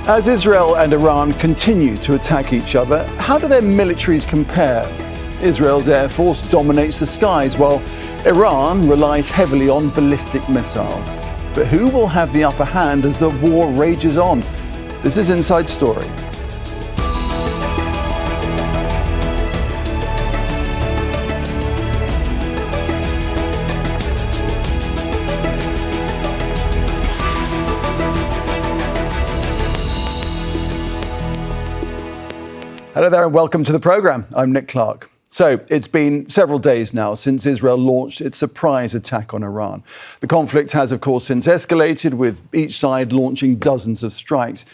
As Israel and Iran continue to attack each other, how do their militaries compare? Israel's Air Force dominates the skies, while Iran relies heavily on ballistic missiles. But who will have the upper hand as the war rages on? This is Inside Story. Hello there and welcome to the programme. I'm Nick Clark. So it's been several days now since Israel launched its surprise attack on Iran. The conflict has, of course, since escalated, with each side launching dozens of strikes.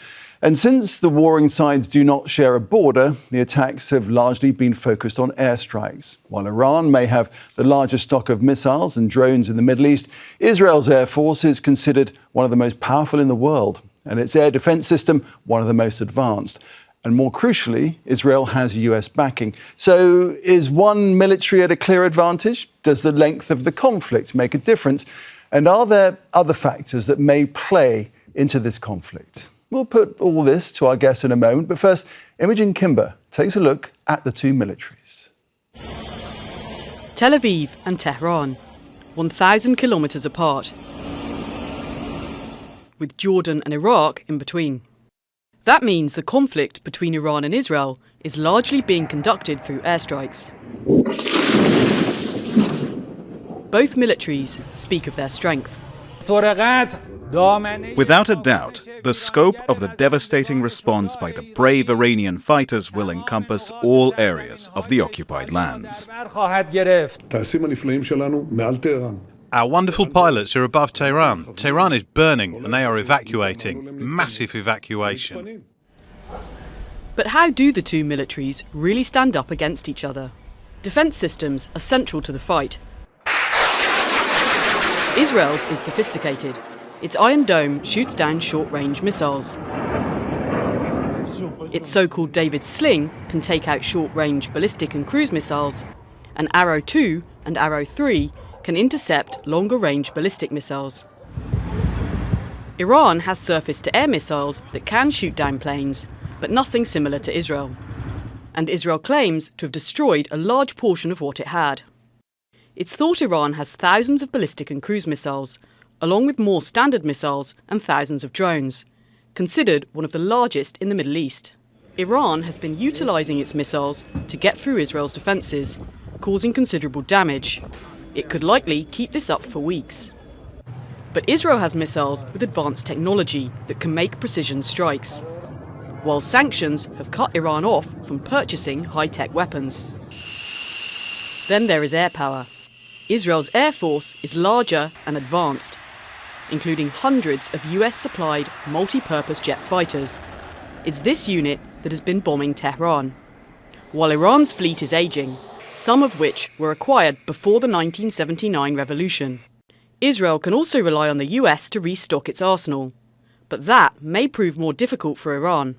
And since the warring sides do not share a border, the attacks have largely been focused on airstrikes. While Iran may have the largest stock of missiles and drones in the Middle East, Israel's Air Force is considered one of the most powerful in the world, and its air defence system one of the most advanced. And more crucially, Israel has US backing. So is one military at a clear advantage? Does the length of the conflict make a difference? And are there other factors that may play into this conflict? We'll put all this to our guests in a moment. But first, Imogen Kimber takes a look at the two militaries. Tel Aviv and Tehran, 1,000 kilometres apart, with Jordan and Iraq in between. That means the conflict between Iran and Israel is largely being conducted through airstrikes. Both militaries speak of their strength. Without a doubt, the scope of the devastating response by the brave Iranian fighters will encompass all areas of the occupied lands. Our wonderful pilots are above Tehran. Tehran is burning and they are evacuating. Massive evacuation. But how do the two militaries really stand up against each other? Defence systems are central to the fight. Israel's is sophisticated. Its Iron Dome shoots down short-range missiles. Its so-called David Sling can take out short-range ballistic and cruise missiles, and Arrow 2 and Arrow 3 can intercept longer-range ballistic missiles. Iran has surface-to-air missiles that can shoot down planes, but nothing similar to Israel. And Israel claims to have destroyed a large portion of what it had. It's thought Iran has thousands of ballistic and cruise missiles, along with more standard missiles and thousands of drones, considered one of the largest in the Middle East. Iran has been utilising its missiles to get through Israel's defences, causing considerable damage. It could likely keep this up for weeks. But Israel has missiles with advanced technology that can make precision strikes, while sanctions have cut Iran off from purchasing high-tech weapons. Then there is Airpower. Israel's Air Force is larger and advanced, including hundreds of US-supplied multi-purpose jet fighters. It's this unit that has been bombing Tehran. While Iran's fleet is ageing, some of which were acquired before the 1979 revolution. Israel can also rely on the US to restock its arsenal, but that may prove more difficult for Iran.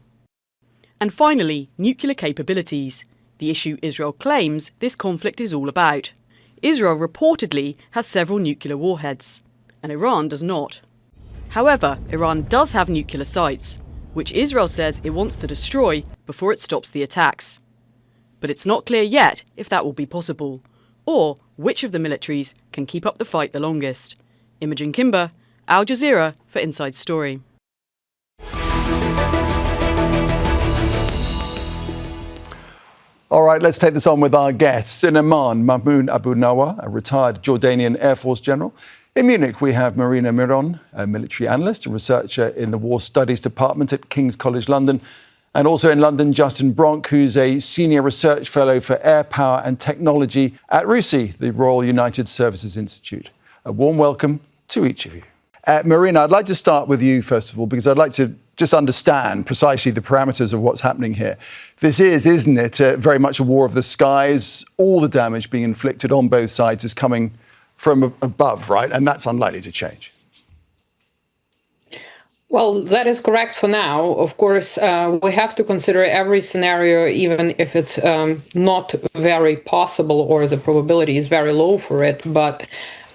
And finally, nuclear capabilities, the issue Israel claims this conflict is all about. Israel reportedly has several nuclear warheads, and Iran does not. However, Iran does have nuclear sites, which Israel says it wants to destroy before it stops the attacks. But it's not clear yet if that will be possible, or which of the militaries can keep up the fight the longest. Imogen Kimber, Al Jazeera for Inside Story. All right, let's take this on with our guests. In Amman, Mamoun Abu Nowar, a retired Jordanian Air Force general. In Munich, we have Marina Miron, a military analyst and researcher in the War Studies Department at King's College London. And also in London, Justin Bronk, who's a senior research fellow for Airpower and Technology at RUSI, the Royal United Services Institute. A warm welcome to each of you. Marina, I'd like to start with you, first of all, because I'd like to just understand precisely the parameters of what's happening here. This is, isn't it, very much a war of the skies. All the damage being inflicted on both sides is coming from above, right? And that's unlikely to change. Well, that is correct for now. Of course, we have to consider every scenario, even if it's not very possible or the probability is very low for it. But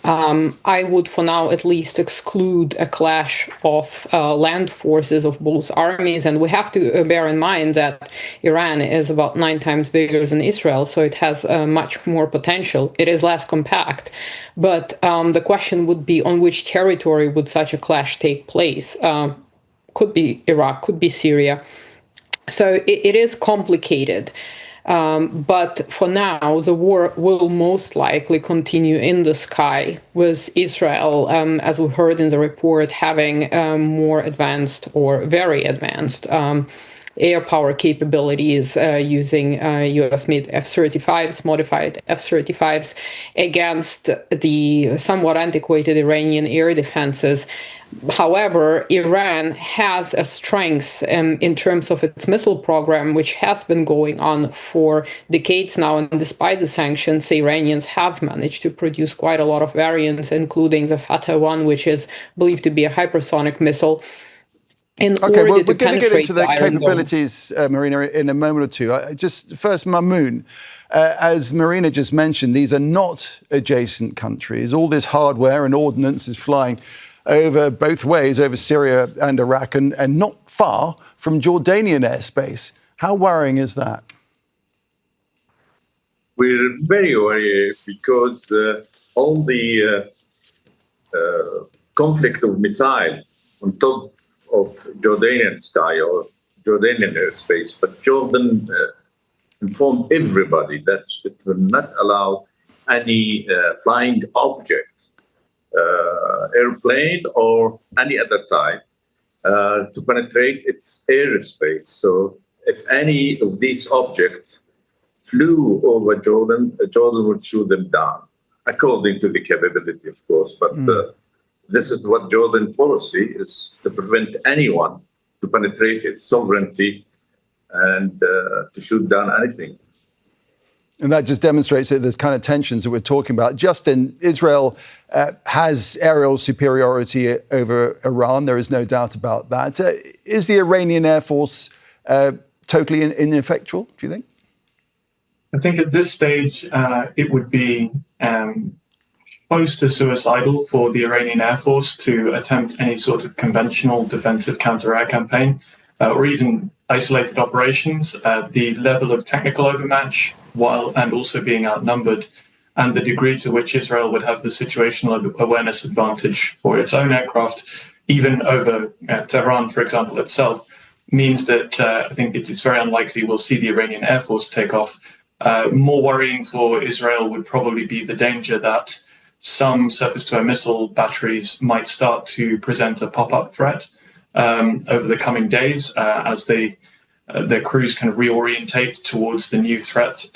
I would, for now at least, exclude a clash of land forces of both armies. And we have to bear in mind that Iran is about 9 times bigger than Israel, so it has much more potential. It is less compact. But the question would be, on which territory would such a clash take place? Could be Iraq, could be Syria. So it is complicated. But for now, the war will most likely continue in the sky, with Israel, as we heard in the report, having more advanced or very advanced air power capabilities using US-made F-35s, modified F-35s, against the somewhat antiquated Iranian air defenses. However, Iran has a strength in terms of its missile program, which has been going on for decades now. And despite the sanctions, the Iranians have managed to produce quite a lot of variants, including the Fatah 1, which is believed to be a hypersonic missile. Okay, well, we're going to get into the capabilities, Marina, in a moment or two. Just first, Mamoun, as Marina just mentioned, these are not adjacent countries. All this hardware and ordnance is flying over both ways, over Syria and Iraq, and not far from Jordanian airspace. How worrying is that? We're very worried because all the conflict of missiles on top of Jordanian sky or Jordanian airspace, but Jordan informed everybody that it will not allow any flying object, airplane or any other type, to penetrate its airspace. So if any of these objects flew over Jordan, Jordan would shoot them down, according to the capability, of course. But this is what Jordan policy is, to prevent anyone to penetrate its sovereignty and to shoot down anything. And that just demonstrates the kind of tensions that we're talking about. Justin, Israel has aerial superiority over Iran. There is no doubt about that. Is the Iranian Air Force totally ineffectual, do you think? I think at this stage, it would be close to suicidal for the Iranian Air Force to attempt any sort of conventional defensive counter-air campaign or even isolated operations. The level of technical overmatch, and also being outnumbered, and the degree to which Israel would have the situational awareness advantage for its own aircraft, even over Tehran, for example, itself, means that I think it is very unlikely we'll see the Iranian Air Force take off. More worrying for Israel would probably be the danger that some surface-to-air missile batteries might start to present a pop-up threat over the coming days as their crews kind of reorientate towards the new threat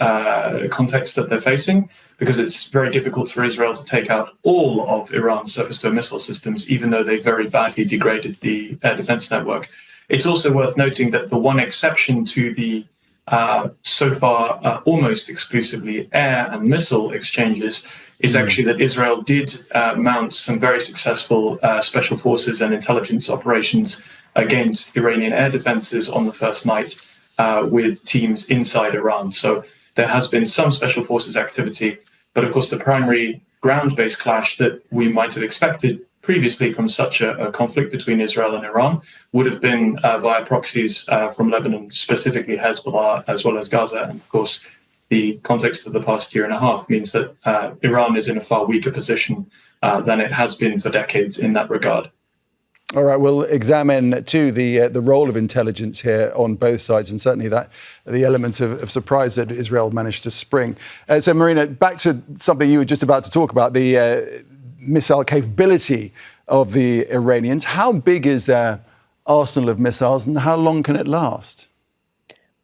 context that they're facing, because it's very difficult for Israel to take out all of Iran's surface-to-air missile systems, even though they very badly degraded the air defense network. It's also worth noting that the one exception to the so far almost exclusively air and missile exchanges is actually that Israel did mount some very successful special forces and intelligence operations against Iranian air defenses on the first night with teams inside Iran. So there has been some special forces activity, but of course the primary ground-based clash that we might have expected previously from such a conflict between Israel and Iran would have been via proxies from Lebanon, specifically Hezbollah, as well as Gaza. And of course, the context of the past year and a half means that Iran is in a far weaker position than it has been for decades in that regard. All right, we'll examine too the role of intelligence here on both sides, and certainly that the element of surprise that Israel managed to spring. So, Marina, back to something you were just about to talk about, the missile capability of the Iranians. How big is their arsenal of missiles, and how long can it last?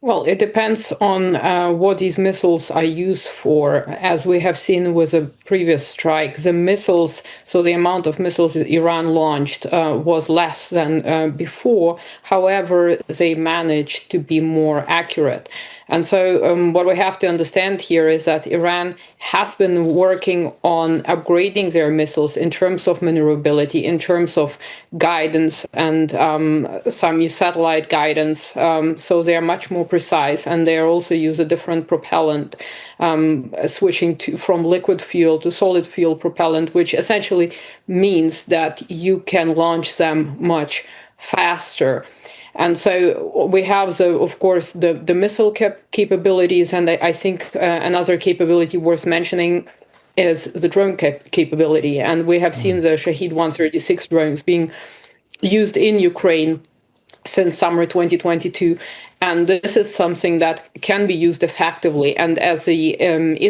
Well, it depends on what these missiles are used for. As we have seen with a previous strike, the missiles, so the amount of missiles that Iran launched was less than before. However, they managed to be more accurate. And so what we have to understand here is that Iran has been working on upgrading their missiles in terms of maneuverability, in terms of guidance, and some use satellite guidance. So they are much more precise, and they also use a different propellant, switching from liquid fuel to solid fuel propellant, which essentially means that you can launch them much faster. And so we have, of course, the missile capabilities, and I think another capability worth mentioning is the drone capability. And we have seen the Shahed 136 drones being used in Ukraine since summer 2022. And this is something that can be used effectively. And as the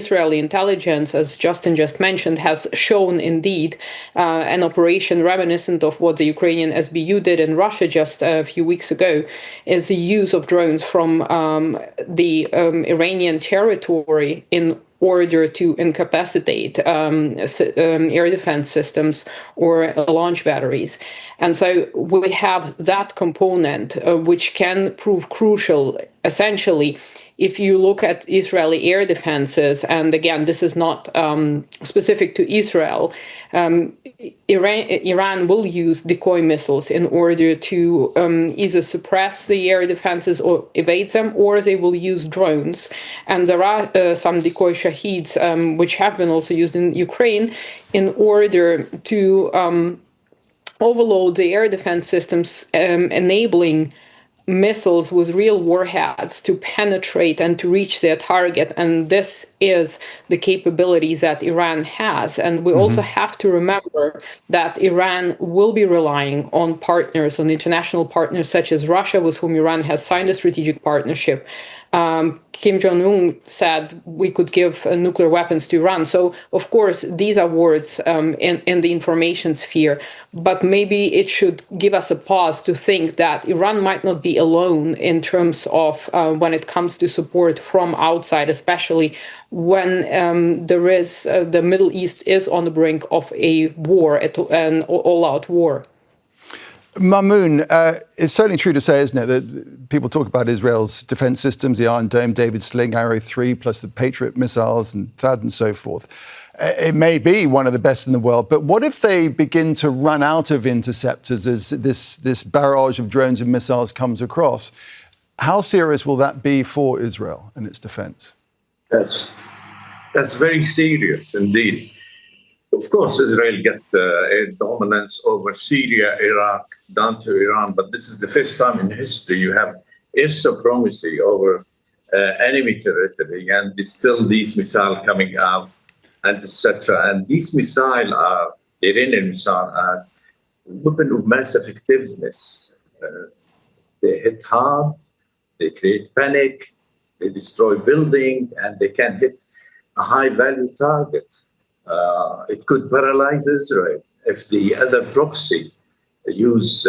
Israeli intelligence, as Justin just mentioned, has shown indeed an operation reminiscent of what the Ukrainian SBU did in Russia just a few weeks ago, is the use of drones from the Iranian territory in order to incapacitate air defense systems or launch batteries. And so we have that component, which can prove crucial. Essentially, if you look at Israeli air defenses, and again, this is not specific to Israel, Iran will use decoy missiles in order to either suppress the air defenses or evade them, or they will use drones. And there are some decoy Shaheds, which have been also used in Ukraine, in order to overload the air defense systems, enabling missiles with real warheads to penetrate and to reach their target. And this is the capabilities that Iran has. And we also have to remember that Iran will be relying on partners, on international partners such as Russia, with whom Iran has signed a strategic partnership. Kim Jong-un said we could give nuclear weapons to Iran. So, of course, these are words in the information sphere, but maybe it should give us a pause to think that Iran might not be alone in terms of when it comes to support from outside, especially when there is the Middle East is on the brink of a war, an all-out war. Mamoun, it's certainly true to say, isn't it, that people talk about Israel's defense systems, the Iron Dome, David Sling, Arrow 3, plus the Patriot missiles and THAAD and so forth. It may be one of the best in the world, but what if they begin to run out of interceptors as this barrage of drones and missiles comes across? How serious will that be for Israel and its defense? That's very serious indeed. Of course, Israel got air dominance over Syria, Iraq, down to Iran, but this is the first time in history you have air supremacy over enemy territory, and there's still these missiles coming out, and etc. And these missiles are, Iranian missiles are weapon of mass effectiveness. They hit hard, they create panic, they destroy building, and they can hit a high-value target. It could paralyze Israel if the other proxy use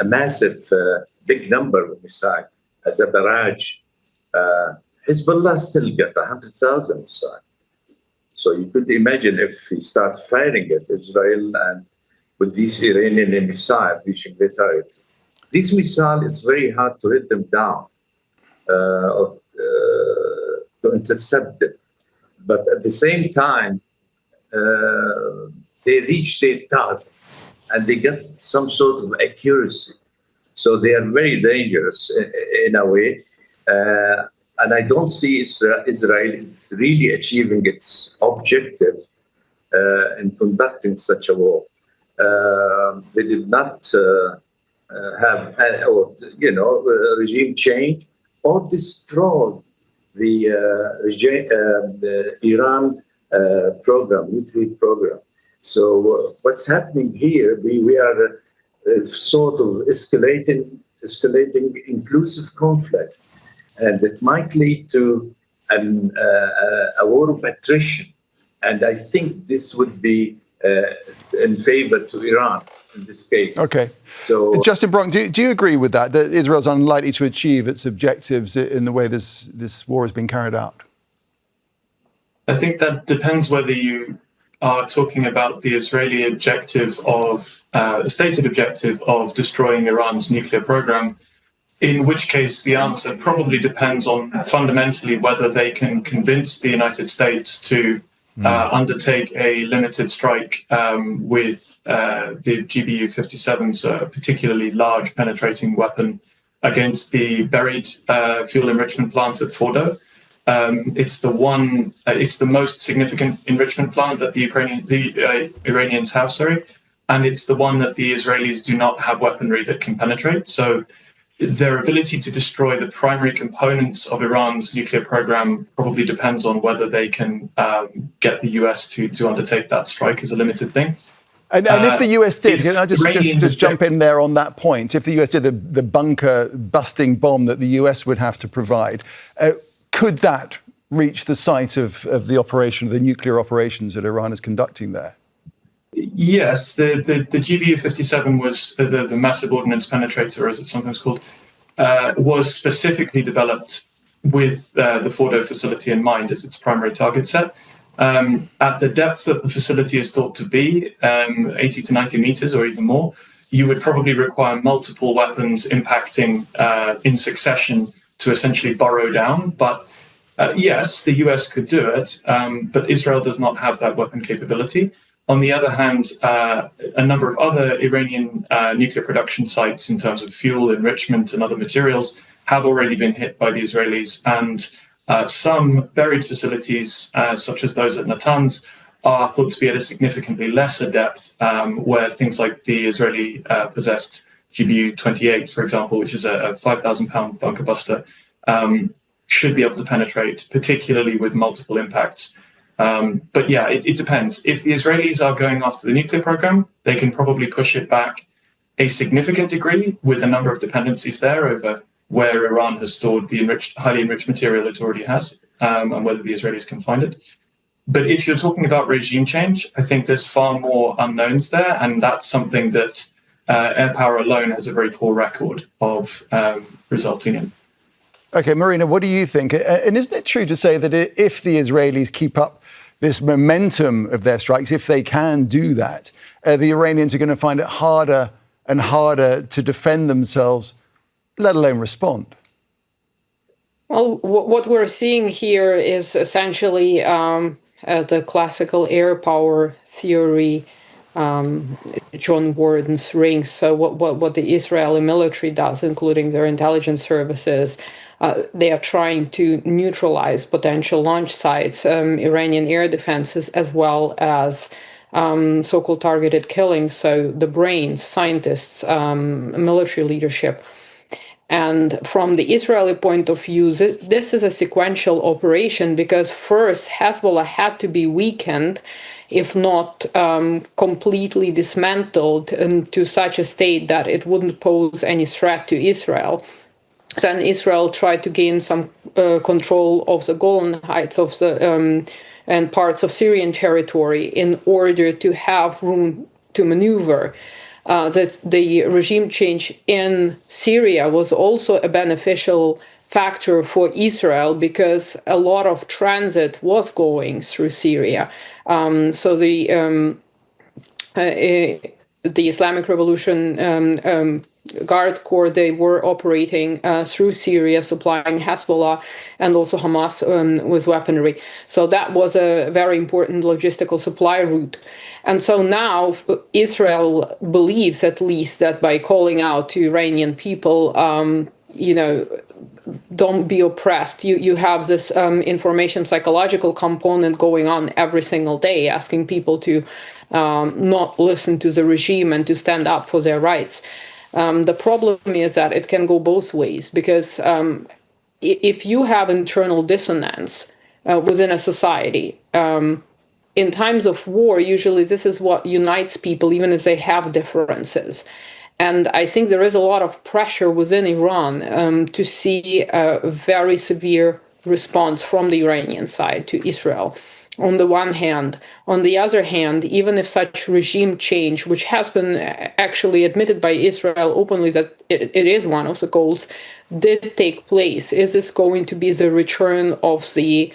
a massive, big number of missiles as a barrage. Hezbollah still got 100,000 missiles. So you could imagine if he starts firing at Israel and with these Iranian missiles reaching the target. This missile is very hard to hit them down, to intercept them. But at the same time, they reach their target and they get some sort of accuracy. So they are very dangerous in a way. And I don't see Israel is really achieving its objective in conducting such a war. They did not have, regime change or destroy the Iran program, nuclear program. So what's happening here? We are sort of escalating inclusive conflict, and it might lead to a war of attrition. And I think this would be in favor to Iran in this case. Okay. So, Justin Bronk, do you agree with that Israel's unlikely to achieve its objectives in the way this war has been carried out? I think that depends whether you are talking about the Israeli objective of, stated objective of destroying Iran's nuclear program, in which case the answer probably depends on fundamentally whether they can convince the United States to undertake a limited strike with the GBU-57s, a particularly large penetrating weapon, against the buried fuel enrichment plant at Fordo. It's the most significant enrichment plant that the Iranians have, and it's the one that the Israelis do not have weaponry that can penetrate. So their ability to destroy the primary components of Iran's nuclear program probably depends on whether they can get the US to undertake that strike as a limited thing. And if the US did, can I just jump in there on that point? If the US did the bunker-busting bomb that the US would have to provide, could that reach the site of the operation, the nuclear operations that Iran is conducting there? Yes, the GBU-57 was the massive ordnance penetrator, as it's sometimes called, was specifically developed with the Fordo facility in mind as its primary target set. At the depth that the facility is thought to be, 80 to 90 meters or even more, you would probably require multiple weapons impacting in succession to essentially burrow down. But yes, the US could do it, but Israel does not have that weapon capability. On the other hand, a number of other Iranian nuclear production sites in terms of fuel enrichment and other materials have already been hit by the Israelis, and some buried facilities, such as those at Natanz, are thought to be at a significantly lesser depth, where things like the Israeli possessed GBU-28, for example, which is a 5,000-pound bunker buster, should be able to penetrate, particularly with multiple impacts. But yeah, it depends. If the Israelis are going after the nuclear program, they can probably push it back a significant degree with a number of dependencies there over where Iran has stored the highly enriched material it already has, and whether the Israelis can find it. But if you're talking about regime change, I think there's far more unknowns there, and that's something that Airpower alone has a very poor record of resulting in. Okay, Marina, what do you think? And isn't it true to say that if the Israelis keep up this momentum of their strikes, if they can do that, the Iranians are going to find it harder and harder to defend themselves, let alone respond? Well, what we're seeing here is essentially the classical air power theory, John Warden's rings. So what the Israeli military does, including their intelligence services, they are trying to neutralize potential launch sites, Iranian air defenses, as well as so-called targeted killings. So the brains, scientists, military leadership. And from the Israeli point of view, this is a sequential operation because first Hezbollah had to be weakened, if not completely dismantled to such a state that it wouldn't pose any threat to Israel. Then Israel tried to gain some control of the Golan Heights of and parts of Syrian territory in order to have room to maneuver. The regime change in Syria was also a beneficial factor for Israel because a lot of transit was going through Syria. So the Islamic Revolution Guard Corps, they were operating through Syria, supplying Hezbollah and also Hamas with weaponry. So that was a very important logistical supply route. And so now Israel believes, at least, that by calling out to Iranian people, don't be oppressed. You have this information psychological component going on every single day, asking people to not listen to the regime and to stand up for their rights. The problem is that it can go both ways, because if you have internal dissonance within a society, in times of war, usually this is what unites people, even if they have differences. And I think there is a lot of pressure within Iran to see a very severe response from the Iranian side to Israel, on the one hand. On the other hand, even if such regime change, which has been actually admitted by Israel openly that it is one of the goals, did take place, is this going to be the return of the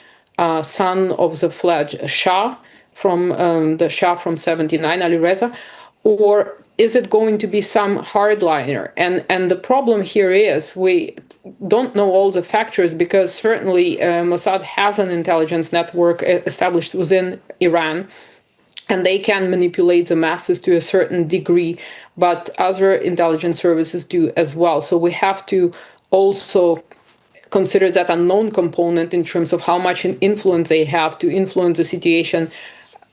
son of the fledged Shah from the Shah from 79, Ali Reza? or is it going to be some hardliner? And the problem here is we don't know all the factors, because certainly Mossad has an intelligence network established within Iran, and they can manipulate the masses to a certain degree, but other intelligence services do as well. So we have to also consider that unknown component in terms of how much influence they have to influence the situation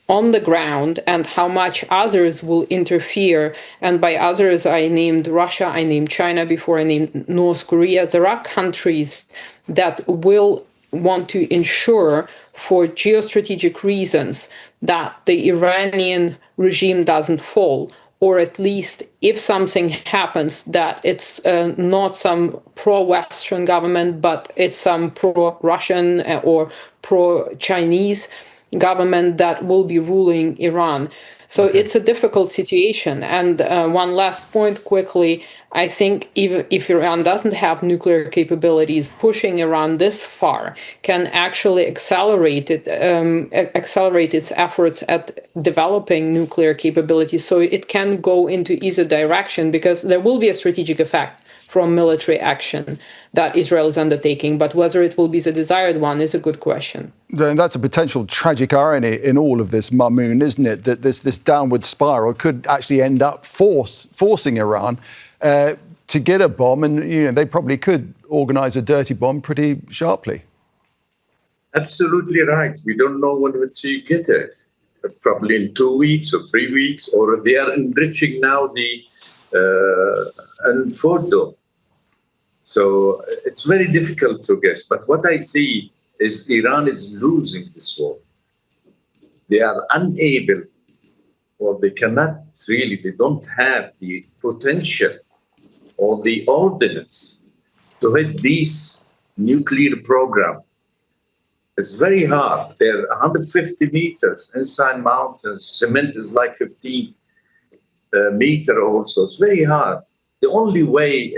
on the ground, and how much others will interfere. And by others, I named Russia, I named China before, I named North Korea. There are countries that will want to ensure, for geostrategic reasons, that the Iranian regime doesn't fall, or at least if something happens, that it's not some pro-Western government, but it's some pro-Russian or pro-Chinese government that will be ruling Iran. So it's a difficult situation. And one last point quickly, I think even if Iran doesn't have nuclear capabilities, pushing Iran this far can actually accelerate its efforts at developing nuclear capabilities. So it can go into either direction, because there will be a strategic effect from military action that Israel is undertaking. But whether it will be the desired one is a good question. And that's a potential tragic irony in all of this, Mamoun, isn't it? That this downward spiral could actually end up forcing Iran to get a bomb, and they probably could organise a dirty bomb pretty sharply. Absolutely right. We don't know when we'll see get it. Probably in 2 weeks or 3 weeks, or they are enriching now the Fordo. So it's very difficult to guess. But what I see is Iran is losing this war. They are unable, or they cannot really, they don't have the potential or the ordinance to hit this nuclear program. It's very hard. They're 150 meters inside mountains. Cement is like 15 meter also. It's very hard. The only way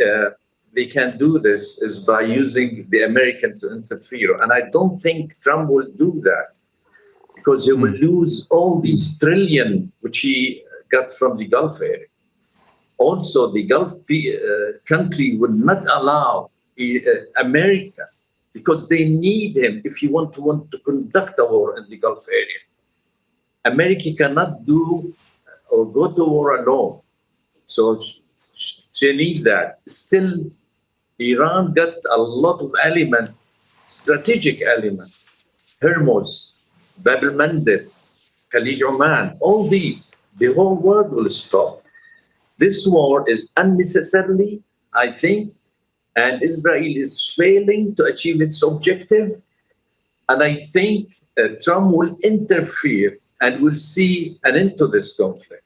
they can do this is by using the American to interfere. And I don't think Trump will do that, because he will lose all these trillion which he got from the Gulf area. Also, the Gulf country will not allow America, because they need him if you want to conduct a war in the Gulf area. America cannot do or go to war alone. So she needs that. Still, Iran got a lot of elements, strategic elements. Hormuz, Bab el-Mandeb, Khalij Oman, all these, the whole world will stop. This war is unnecessarily, I think, and Israel is failing to achieve its objective. And I think Trump will interfere and we'll see an end to this conflict.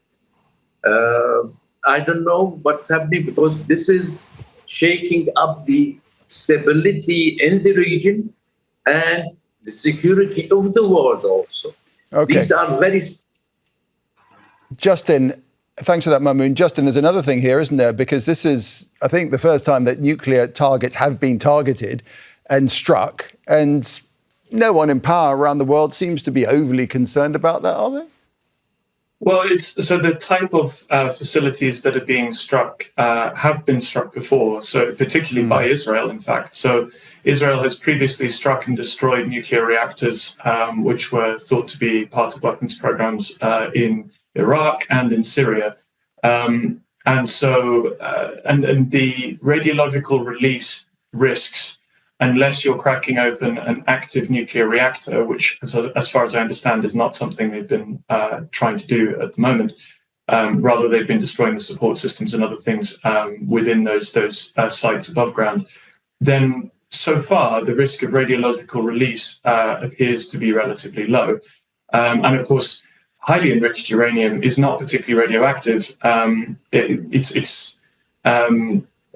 I don't know what's happening, because this is shaking up the stability in the region and the security of the world also. Okay. These are very... Justin, thanks for that, Mamoun. Justin, there's another thing here, isn't there? Because this is, I think, the first time that nuclear targets have been targeted and struck. And no one in power around the world seems to be overly concerned about that, are they? Well, so the type of facilities that are being struck have been struck before, so particularly by Israel, in fact. So Israel has previously struck and destroyed nuclear reactors, which were thought to be part of weapons programs in Iraq and in Syria. And the radiological release risks, unless you're cracking open an active nuclear reactor, which, as far as I understand, is not something they've been trying to do at the moment. Rather, they've been destroying the support systems and other things within those sites above ground. Then, so far, the risk of radiological release appears to be relatively low. And of course, highly enriched uranium is not particularly radioactive. It's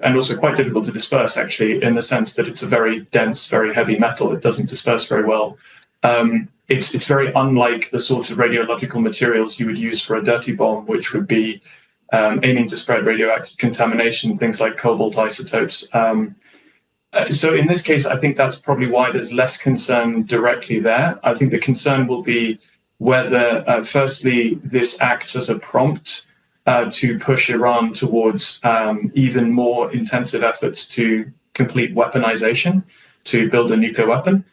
and also quite difficult to disperse, actually, in the sense that it's a very dense, very heavy metal. It doesn't disperse very well. It's very unlike the sort of radiological materials you would use for a dirty bomb, which would be aiming to spread radioactive contamination, things like cobalt isotopes. So in this case, I think that's probably why there's less concern directly there. I think the concern will be whether, firstly, this acts as a prompt to push Iran towards even more intensive efforts to complete weaponization, to build a nuclear weapon,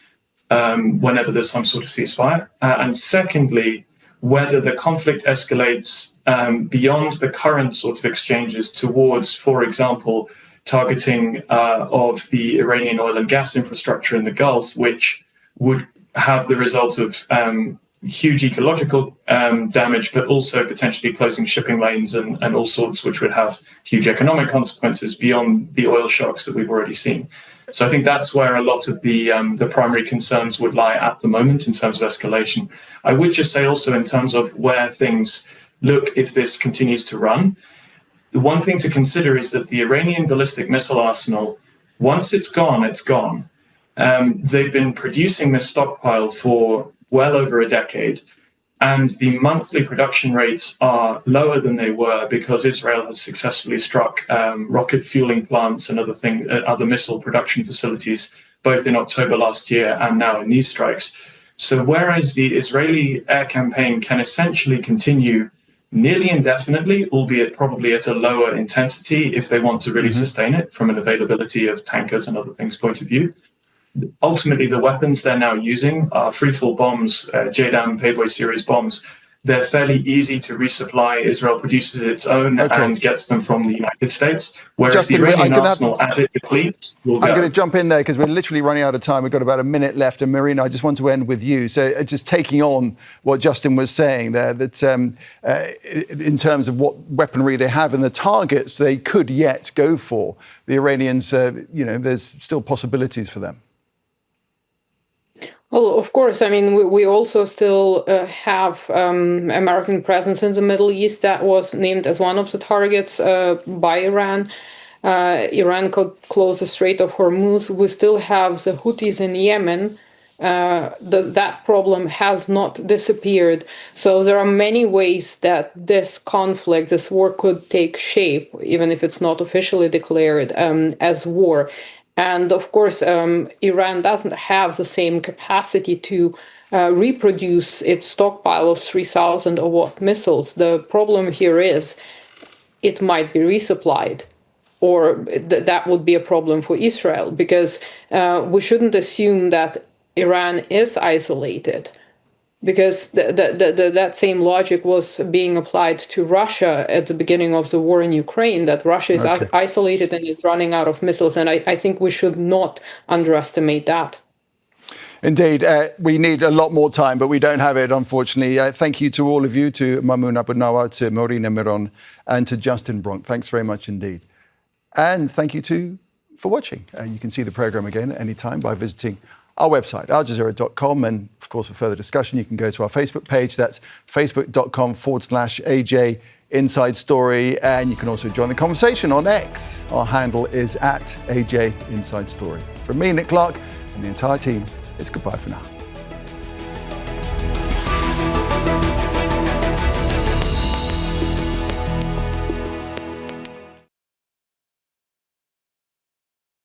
whenever there's some sort of ceasefire. And secondly, whether the conflict escalates beyond the current sort of exchanges towards, for example, targeting of the Iranian oil and gas infrastructure in the Gulf, which would have the result of huge ecological damage, but also potentially closing shipping lanes and all sorts, which would have huge economic consequences beyond the oil shocks that we've already seen. So I think that's where a lot of the primary concerns would lie at the moment in terms of escalation. I would just say also in terms of where things look if this continues to run, the one thing to consider is that the Iranian ballistic missile arsenal, once it's gone, it's gone. They've been producing this stockpile for well over a decade, and the monthly production rates are lower than they were because Israel has successfully struck rocket fueling plants and other missile production facilities, both in October last year and now in these strikes. So whereas the Israeli air campaign can essentially continue nearly indefinitely, albeit probably at a lower intensity if they want to really sustain it from an availability of tankers and other things point of view, ultimately, the weapons they're now using are free-fall bombs, JDAM, Pavoy series bombs. They're fairly easy to resupply. Israel produces its own and gets them from the United States, whereas Justin, the Iranian arsenal, as it depletes, will go. I'm going to jump in there because we're literally running out of time. We've got about a minute left. And Marina, I just want to end with you. So just taking on what Justin was saying there, that in terms of what weaponry they have and the targets they could yet go for, the Iranians, there's still possibilities for them. Well, of course, I mean, we also still have American presence in the Middle East that was named as one of the targets by Iran. Iran could close the Strait of Hormuz. We still have the Houthis in Yemen. That problem has not disappeared. So there are many ways that this conflict, this war could take shape, even if it's not officially declared as war. And of course, Iran doesn't have the same capacity to reproduce its stockpile of 3,000 Awad missiles. The problem here is it might be resupplied, or that would be a problem for Israel, because we shouldn't assume that Iran is isolated, because that same logic was being applied to Russia at the beginning of the war in Ukraine, that Russia is isolated and is running out of missiles. And I think we should not underestimate that. Indeed. We need a lot more time, but we don't have it, unfortunately. Thank you to all of you, to Mamoun Abu Nawar, to Marina Miron, and to Justin Bronk. Thanks very much indeed. And thank you for watching. You can see the programme again at any time by visiting our website, aljazeera.com. And of course, for further discussion, you can go to our Facebook page. That's facebook.com/AJ Inside Story. And you can also join the conversation on X. Our handle is @AJ Inside Story. From me, Nick Clark, and the entire team, it's goodbye for now.